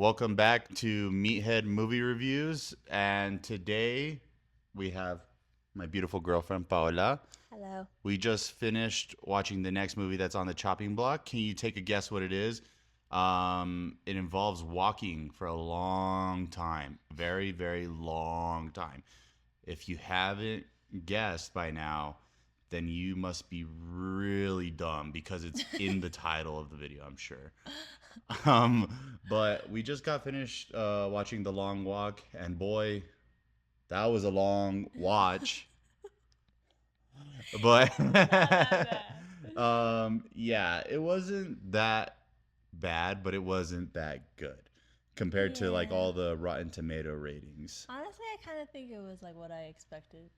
Welcome back to Meathead Movie Reviews. And today we have my beautiful girlfriend, Paola. Hello. We just finished watching the next movie that's on the chopping block. Can you take a guess what it is? It involves walking for a long time, very, very long time. If you haven't guessed by now, then you must be really dumb because it's in the title of the video, I'm sure. But we just got finished watching The Long Walk, and boy, that was a long watch. But Not that bad. yeah, it wasn't that bad, but it wasn't that good compared to like Yeah. all the Rotten Tomato ratings. Honestly, I kind of think it was like what I expected.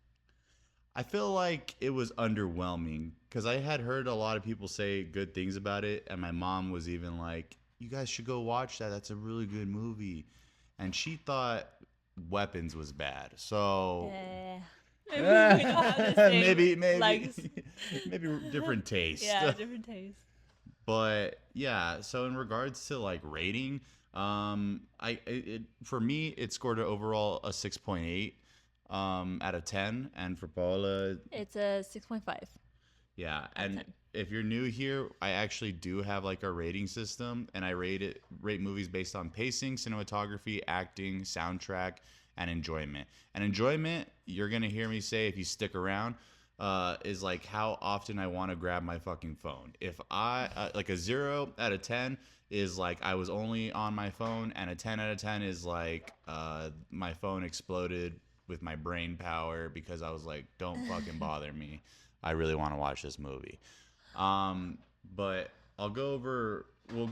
I feel like it was underwhelming because I had heard a lot of people say good things about it, and my mom was even like, "You guys should go watch that. That's a really good movie," and she thought Weapons was bad. So Yeah. Maybe we don't have the same maybe likes. maybe different taste. Yeah, different taste. But yeah, so in regards to like rating, for me it scored an overall a 6.8 out of 10, and for Paula, It's a 6.5 yeah. out of And 10. if you're new here, I actually do have like a rating system, and I rate movies based on pacing, cinematography, acting, soundtrack, and enjoyment. And enjoyment, you're gonna hear me say if you stick around, is like how often I want to grab my fucking phone. If I like a 0 out of 10 is like I was only on my phone, and a 10 out of 10 is like my phone exploded with my brain power because I was like, don't fucking bother me. I really want to watch this movie. But we'll go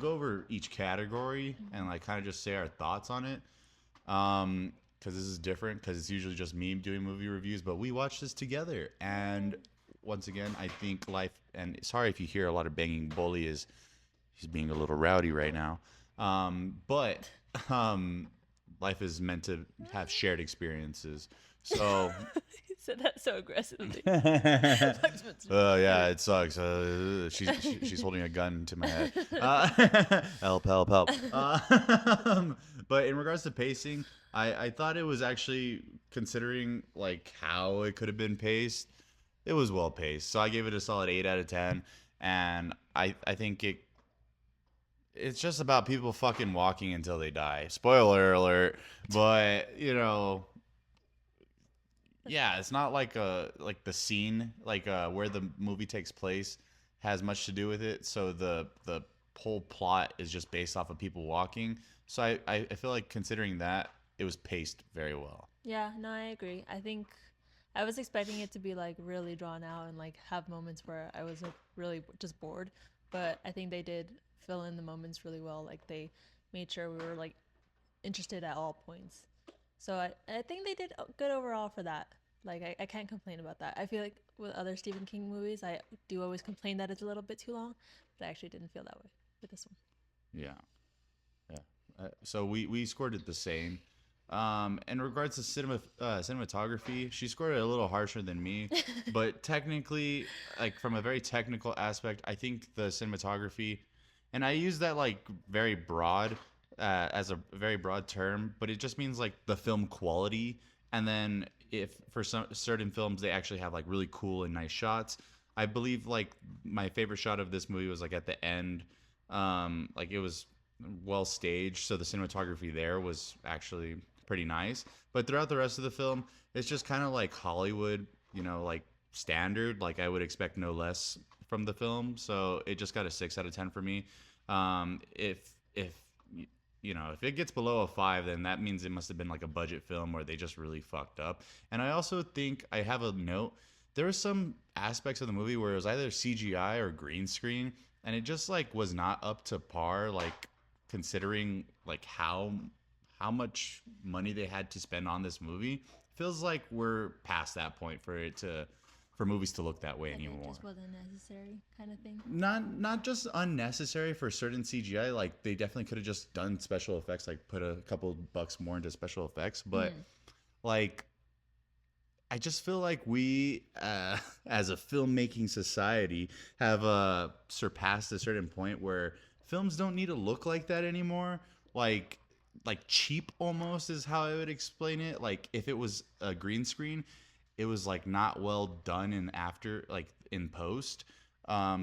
over each category and like kind of just say our thoughts on it. Because this is different because it's usually just me doing movie reviews, but we watch this together. And once again, I think life, and sorry if you hear a lot of banging. Bully is he's being a little rowdy right now. But um, life is meant to have shared experiences. So He said that so aggressively. yeah, it sucks. She's holding a gun to my head. Help, help, help. But in regards to pacing, I thought it was actually considering like how it could have been paced. It was well paced, so I gave it a solid 8 out of 10. And I think it's just about people fucking walking until they die. Spoiler alert, but yeah, it's not like the scene where the movie takes place has much to do with it. So the whole plot is just based off of people walking. So I feel like considering that it was paced very well. Yeah, no, I agree. I think I was expecting it to be like really drawn out and like have moments where I was like really just bored, but I think they did fill in the moments really well. Like they made sure we were like interested at all points. So I think they did good overall for that. Like I can't complain about that. I feel like with other Stephen King movies, I do always complain that it's a little bit too long, but I actually didn't feel that way with this one. Yeah, yeah. So we scored it the same. In regards to cinematography, she scored it a little harsher than me, but technically, like from a very technical aspect, I think the cinematography, and I use that like very broad, as a very broad term, but it just means like the film quality. And then if for some certain films they actually have like really cool and nice shots. I believe like my favorite shot of this movie was like at the end, like it was well staged, so the cinematography there was actually pretty nice. But throughout the rest of the film, it's just kind of like Hollywood, like standard. Like I would expect no less from the film, so it just got a 6 out of 10 for me. If if it gets below a 5, then that means it must have been like a budget film where they just really fucked up. And I also think I have a note. There were some aspects of the movie where it was either CGI or green screen, and it just like was not up to par. Like considering like how much money they had to spend on this movie, feels like we're past that point for movies to look that way Like it anymore. just wasn't necessary, kind of thing. Not just unnecessary for certain CGI. Like they definitely could have just done special effects, like put a couple bucks more into special effects. But like I just feel like we, as a filmmaking society, have surpassed a certain point where films don't need to look like that anymore. Like like cheap almost is how I would explain it. Like if it was a green screen, it was like not well done in after like in post.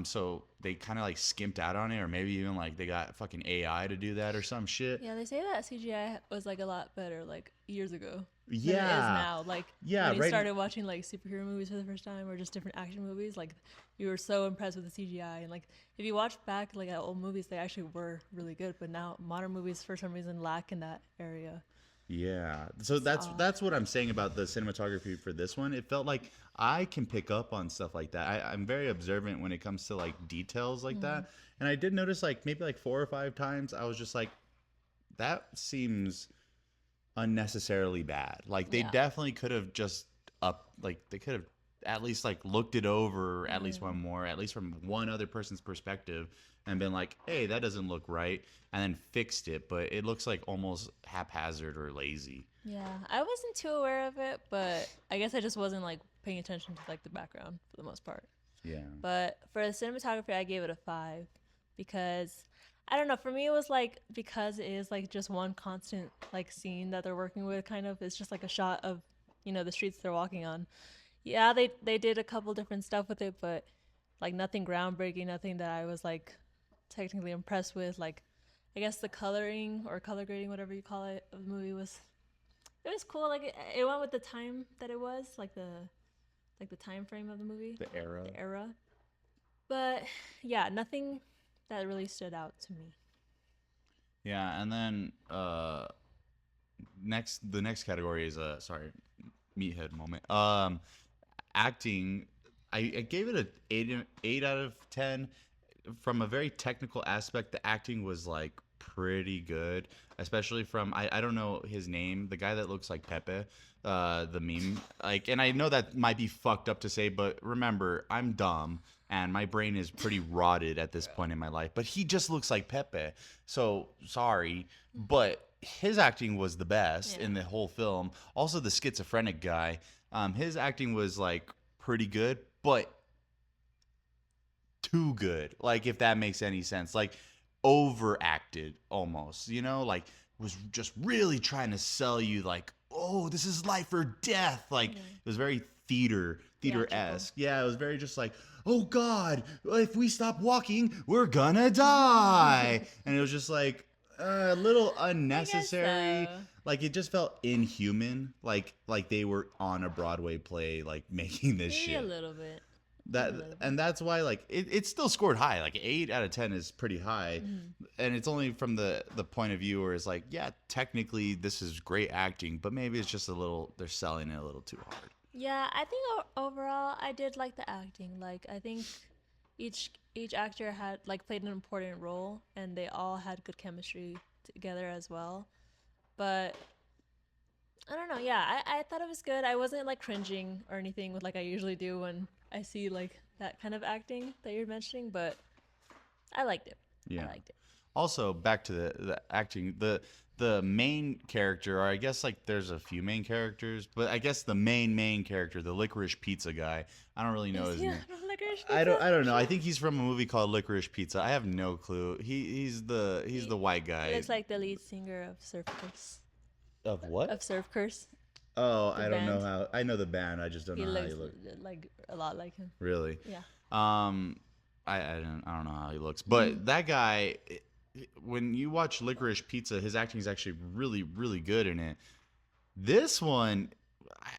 So they kind of like skimped out on it, or maybe even like they got fucking AI to do that or some shit. Yeah, they say that CGI was like a lot better like years ago than it is Yeah, now. Like yeah, when you right. started watching like superhero movies for the first time or just different action movies, like you were so impressed with the CGI. And like if you watch back like at old movies, they actually were really good. But now modern movies for some reason lack in that area. Yeah. So It's odd. that's what I'm saying about the cinematography for this one. It felt like I can pick up on stuff like that. I'm very observant when it comes to like details like Mm. that. And I did notice like maybe like 4 or 5 times I was just like, that seems unnecessarily bad. Like they Yeah. definitely could have just up like they could have at least like looked it over at least Mm. one more, at least from one other person's perspective and been like, "Hey, that doesn't look right." And then fixed it, but it looks like almost haphazard or lazy. Yeah, I wasn't too aware of it, but I guess I just wasn't like paying attention to like the background for the most part. Yeah. But for the cinematography, I gave it a 5 because I don't know. For me, it was like because it is like just one constant like scene that they're working with. Kind of, it's just like a shot of the streets they're walking on. Yeah, they did a couple different stuff with it, but like nothing groundbreaking, nothing that I was like technically impressed with. Like I guess the coloring or color grading, whatever you call it, of the movie was cool. Like it went with the time that it was, like the time frame of the movie, The era. the era. But yeah, nothing that really stood out to me. Yeah, and then the next category is sorry, meathead moment. Acting, I gave it a 8 out of 10. From a very technical aspect, the acting was like pretty good, especially from I don't know his name, the guy that looks like Pepe, the meme. Like, and I know that might be fucked up to say, but remember, I'm dumb and my brain is pretty rotted at this point in my life. But he just looks like Pepe, so sorry, but his acting was the best Yeah. in the whole film. Also, the schizophrenic guy, his acting was like pretty good, but too good. Like if that makes any sense. Like overacted almost, like was just really trying to sell you like, "Oh, this is life or death." Like Yeah. it was very Theatrical. theater-esque. Yeah, it was very just like, "Oh god, if we stop walking, we're gonna die." And it was just like a little I guess unnecessary. so. Like it just felt inhuman, like they were on a Broadway play like making this Maybe a shit. little bit. Maybe that a little bit. and that's why like it still scored high, like 8 out of 10 is pretty high. Mhm. And it's only from the point of view where it's like, yeah, technically this is great acting, but maybe it's just a little, they're selling it a little too hard. Yeah, I think overall I did like the acting. Like I think each actor had like played an important role, and they all had good chemistry together as well. But I don't know. Yeah, I thought it was good. I wasn't like cringing or anything with like I usually do when I see like that kind of acting that you're mentioning. But I liked it. I Yeah. liked it. Also, back to the acting, the main character, or I guess like there's a few main characters, but I guess the main character, the licorice pizza guy, I don't really know Is his he name. on licorice I don't pizza? I don't know. I think he's from a movie called Licorice Pizza. I have no clue. He's He the white guy. looks like the lead singer of Surf Curse. Of what? Of Surf Curse, Oh, the I don't know band. how. I know the band. I just don't He know how he looks looks. like a lot like him. Really. Yeah. Um, I don't know how he looks, Mhm. but that guy, when you watch Licorice Pizza, his acting is actually really good in it. This one,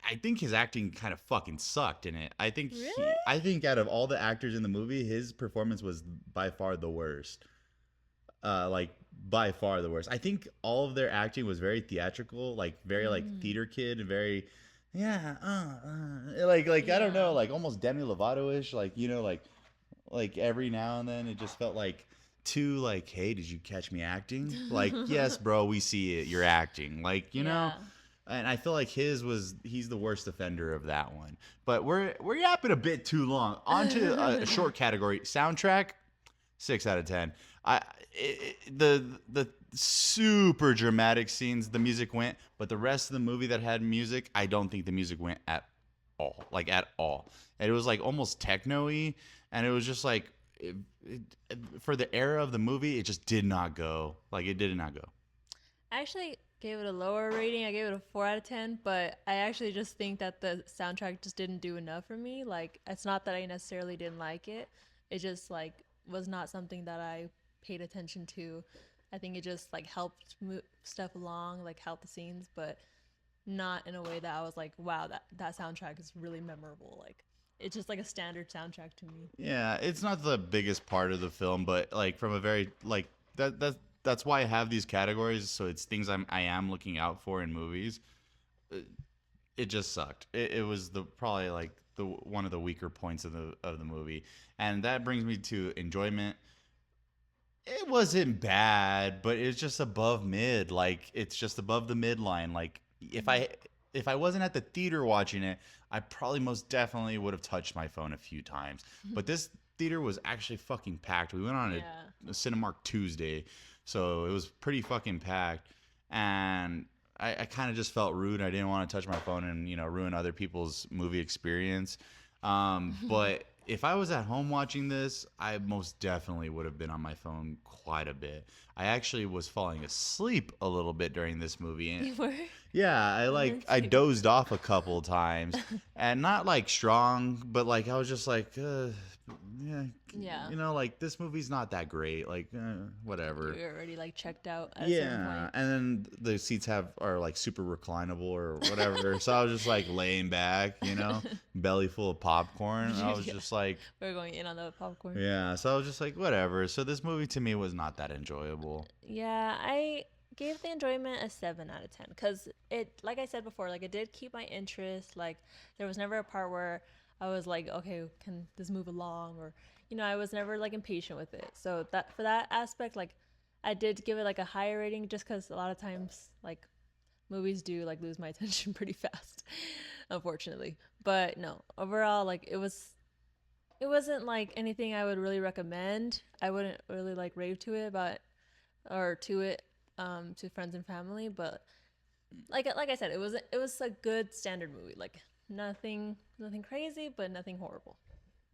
I think his acting kind of fucking sucked in it. Really? I think out of all the actors in the movie, his performance was by far the worst. Like by far the worst. I think all of their acting was very theatrical, like very like Mm. theater kid and very, yeah, like I don't know, Yeah. like almost Demi Lovato ish, like like every now and then it just felt like too like, hey, did you catch me acting? Like, yes, bro, we see it, you're acting, like Yeah. And I feel like he's the worst offender of that one. But we're yapping a bit too long. On to a short category, soundtrack. 6 out of 10. The super dramatic scenes, the music went, but the rest of the movie that had music, I don't think the music went at all, like at all. And it was like almost techno-y, and it was just like for the era of the movie, it just did not go. Like it did not go. I actually gave it a lower rating. I gave it a 4 out of 10, but I actually just think that the soundtrack just didn't do enough for me. Like, it's not that I necessarily didn't like it. It just, like, was not something that I paid attention to. I think it just, like, helped move stuff along, like, help the scenes, but not in a way that I was like, wow, that soundtrack is really memorable. Like, it's just like a standard soundtrack to me. Yeah, it's not the biggest part of the film, but like from a very like that's why I have these categories. So it's things I am looking out for in movies. It just sucked. It was the probably like the one of the weaker points of the movie, and that brings me to enjoyment. It wasn't bad, but it's just above mid. Like it's just above the midline. Like if I wasn't at the theater watching it, I probably most definitely would have touched my phone a few times. But this theater was actually fucking packed. We went on Yeah. a Cinemark Tuesday, so it was pretty fucking packed. And I kind of just felt rude. I didn't want to touch my phone and ruin other people's movie experience. But if I was at home watching this, I most definitely would have been on my phone quite a bit. I actually was falling asleep a little bit during this movie. And You were? yeah, I dozed off a couple times, and not like strong, but like I was just like, yeah, Yeah. like this movie's not that great. Like, whatever. You're already like checked out at a certain Yeah, point. and then the seats are like super reclinable or whatever. So I was just like laying back, belly full of popcorn. And I was Yeah. just like, We're going in on the popcorn. yeah. So I was just like, whatever. So this movie to me was not that enjoyable. Yeah, I gave the enjoyment a 7 out of 10 because it, like I said before, like it did keep my interest. Like there was never a part where I was like, okay, can this move along? Or, I was never like impatient with it. So that for that aspect, like I did give it like a higher rating just because a lot of times like movies do like lose my attention pretty fast, unfortunately. But no, overall, like it wasn't like anything I would really recommend. I wouldn't really like rave to it about or to it to friends and family, but like I said, it was a good standard movie. Like nothing crazy, but nothing horrible.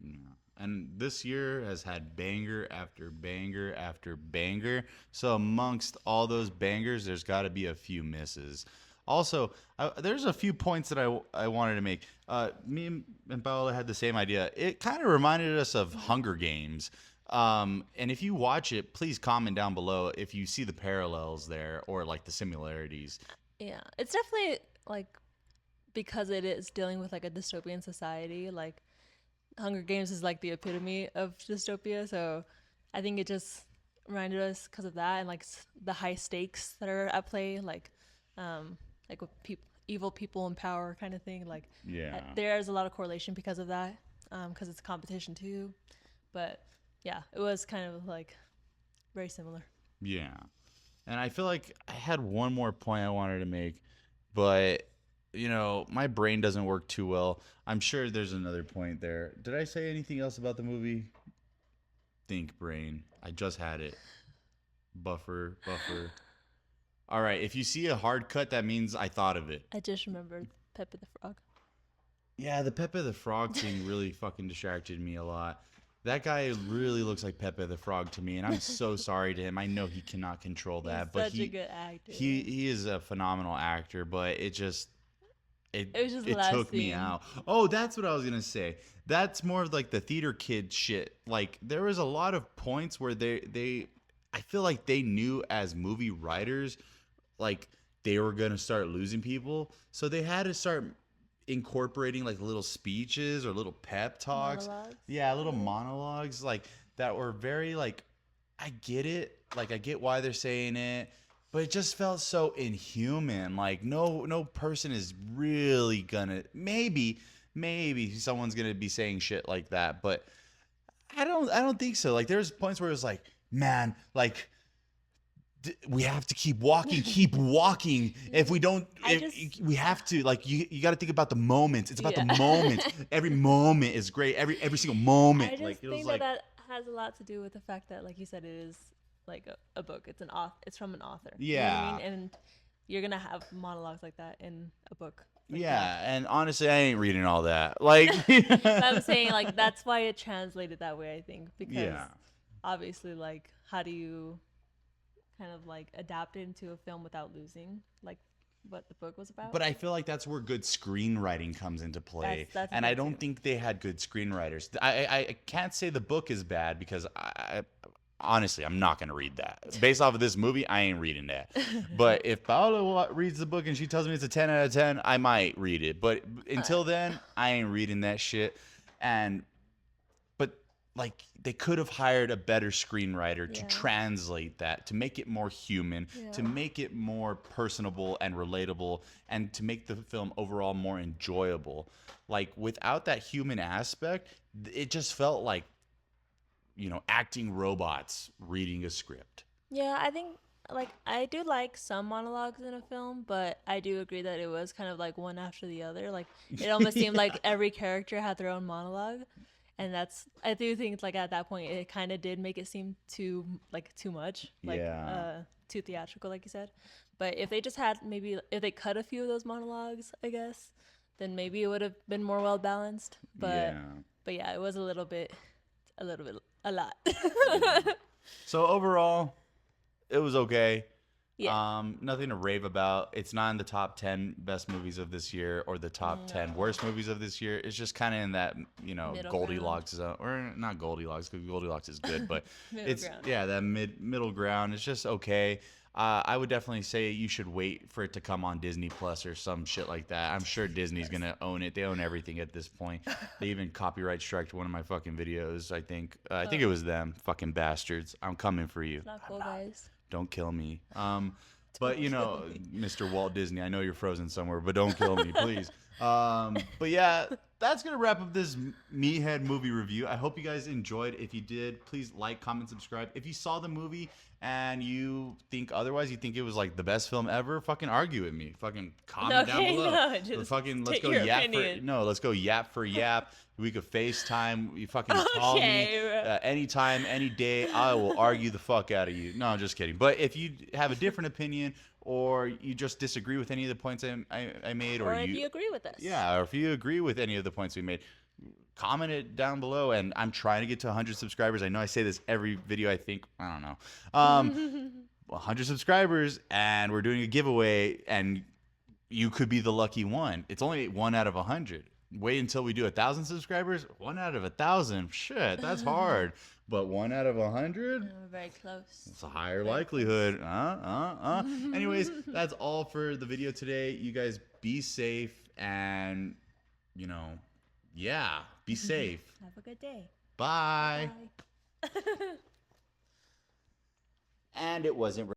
Yeah. And this year has had banger after banger after banger. So amongst all those bangers, there's got to be a few misses. Also, there's a few points that I wanted to make. Me and Paola had the same idea. It kind of reminded us of Hunger Games. And if you watch it, please comment down below if you see the parallels there or like the similarities. Yeah, it's definitely like because it is dealing with like a dystopian society. Like Hunger Games is like the epitome of dystopia. So I think it just reminded us because of that and like the high stakes that are at play. Like with evil people in power kind of thing. Like Yeah. there's a lot of correlation because of that. Because it's competition too. But yeah, it was kind of like very similar. Yeah. And I feel like I had one more point I wanted to make, but my brain doesn't work too well. I'm sure there's another point there. Did I say anything else about the movie? Think brain. I just had it. Buffer. All right, if you see a hard cut, that means I thought of it. I just remembered Pepe the Frog. Yeah, the Pepe the Frog thing really fucking distracted me a lot. That guy really looks like Pepe the Frog to me, and I'm so sorry to him. I know he cannot control that, He's but such a good actor. he is a phenomenal actor, but it just It was just the it last took me scene. out. Oh, that's what I was gonna say. That's more of like the theater kid shit. Like there was a lot of points where they I feel like they knew as movie writers, like they were gonna start losing people, so they had to start incorporating like little speeches or little pep talks. Monologues. Yeah, little monologues like that were very like I get it. Like I get why they're saying it, but it just felt so inhuman. Like no person is really gonna maybe someone's gonna be saying shit like that, but I don't think so. Like there's points where it was like, man, like we have to keep walking. If we don't, we have to. Like you got to think about the moments. It's about the Yeah. moments. Every moment is great. Every single moment. I just Like it was think like that has a lot to do with the fact that, like you said, it is like a book. It's an author. It's from an author. You know what I Yeah. mean? And you're gonna have monologues like that in a book. Like yeah. And honestly, I ain't reading all that. Like But I'm saying like that's why it translated that way. I think because yeah. obviously, like, how do you kind of like adapt it into a film without losing like what the book was about. But I feel like that's where good screenwriting comes into play. That's And the I thing, don't too. think they had good screenwriters. I can't say the book is bad because honestly, I'm not going to read that. Based off of this movie, I ain't reading that. But if Paola reads the book and she tells me it's a 10 out of 10, I might read it. But until then, I ain't reading that shit. And but like they could have hired a better screenwriter to Yeah. translate that, to make it more human, to Yeah. make it more personable and relatable, and to make the film overall more enjoyable. Like without that human aspect, it just felt like, acting robots reading a script. Yeah, I think like I do like some monologues in a film, but I do agree that it was kind of like one after the other. Like it almost seemed like every character had their own monologue. And that's I do think like at that point it kind of did make it seem too much, like Yeah. too theatrical like you said. But if they just had maybe if they cut a few of those monologues, I guess, then maybe it would have been more well balanced. Yeah. But yeah, it was a lot. So overall, it was okay. Yeah. Nothing to rave about. It's not in the top 10 best movies of this year or the top 10 worst movies of this year. It's just kind of in that, Middle Goldilocks zone, or not Goldilocks, because Goldilocks is good, but Middle it's ground. that middle ground. It's just okay. I would definitely say you should wait for it to come on Disney Plus or some shit like that. I'm sure Disney's gonna own it. They own everything at this point. They even copyright striked one of my fucking videos. I think it was them. Fucking bastards. I'm coming for you. It's not cool, guys. Don't kill me. But Mr. Walt Disney, I know you're frozen somewhere, but don't kill me, please. But yeah, that's gonna wrap up this Meathead movie review. I hope you guys enjoyed. If you did, please like, comment, subscribe. If you saw the movie and you think otherwise, you think it was like the best film ever, fucking argue with me. Fucking comment down below. No, just Let's state go your yap opinion. let's go yap for yap. We could FaceTime. You fucking call me Okay. anytime, any day. I will argue the fuck out of you. No, I'm just kidding. But if you have a different opinion or you just disagree with any of the points I made, Or if you agree with us. or if you agree with any of the points we made, comment it down below. And I'm trying to get to 100 subscribers. I know I say this every video. I think I don't know. 100 subscribers, and we're doing a giveaway, and you could be the lucky one. It's only 1 out of 100. Wait until we do 1,000 subscribers. 1 out of 1,000. Shit, that's hard. But 1 out of 100. We're very close. It's a higher likelihood. Anyways, that's all for the video today. You guys be safe and, be safe. Have a good day. Bye. Bye. And it wasn't.